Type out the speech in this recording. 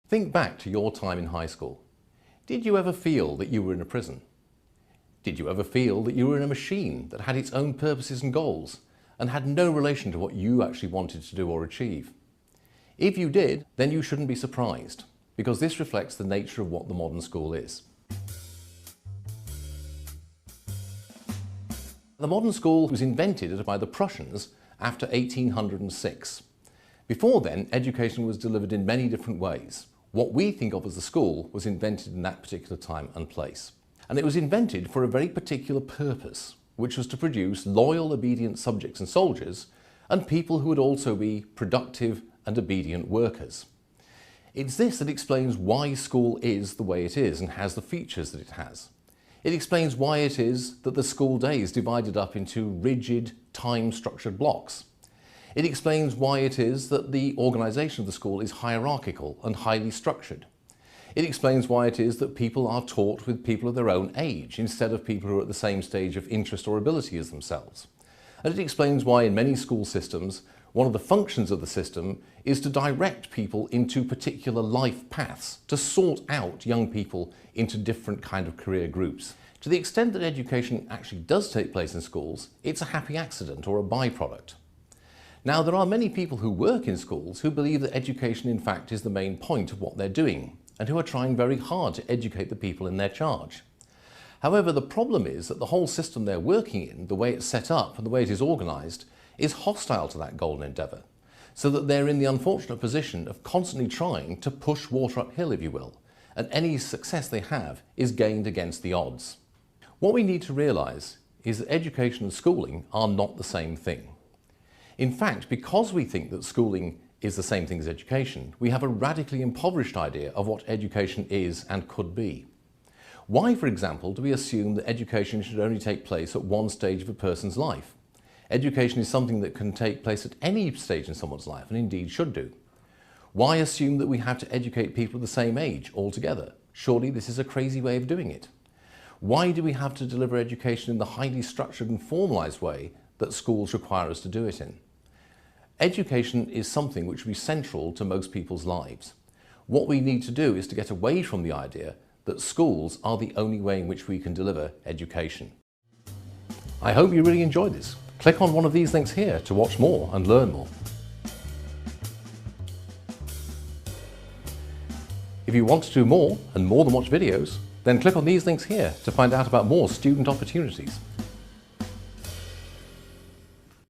Think back to your time in high school. Did you ever feel that you were in a prison? Did you ever feel that you were in a machine that had its own purposes and goals and had no relation to what you actually wanted to do or achieve? If you did, then you shouldn't be surprised, because this reflects the nature of what the modern school is. The modern school was invented by the Prussians after 1806. Before then, education was delivered in many different ways. What we think of as the school was invented in that particular time and place. And it was invented for a very particular purpose, which was to produce loyal, obedient subjects and soldiers, and people who would also be productive and obedient workers. It's this that explains why school is the way it is and has the features that it has. It explains why it is that the school day is divided up into rigid, time-structured blocks. It explains why it is that the organisation of the school is hierarchical and highly structured. It explains why it is that people are taught with people of their own age instead of people who are at the same stage of interest or ability as themselves. And it explains why in many school systems, one of the functions of the system is to direct people into particular life paths, to sort out young people into different kind of career groups. To the extent that education actually does take place in schools, it's a happy accident or a byproduct. Now, there are many people who work in schools who believe that education in fact is the main point of what they're doing and who are trying very hard to educate the people in their charge. However, the problem is that the whole system they're working in, the way it's set up and the way it is organised, is hostile to that golden endeavour, so that they're in the unfortunate position of constantly trying to push water uphill, if you will, and any success they have is gained against the odds. What we need to realise is that education and schooling are not the same thing. In fact, because we think that schooling is the same thing as education, we have a radically impoverished idea of what education is and could be. Why, for example, do we assume that education should only take place at one stage of a person's life? Education is something that can take place at any stage in someone's life, and indeed should do. Why assume that we have to educate people of the same age altogether? Surely this is a crazy way of doing it. Why do we have to deliver education in the highly structured and formalised way that schools require us to do it in? Education is something which will be central to most people's lives. What we need to do is to get away from the idea that schools are the only way in which we can deliver education. I hope you really enjoyed this. Click on one of these links here to watch more and learn more. If you want to do more and more than watch videos, then click on these links here to find out about more student opportunities.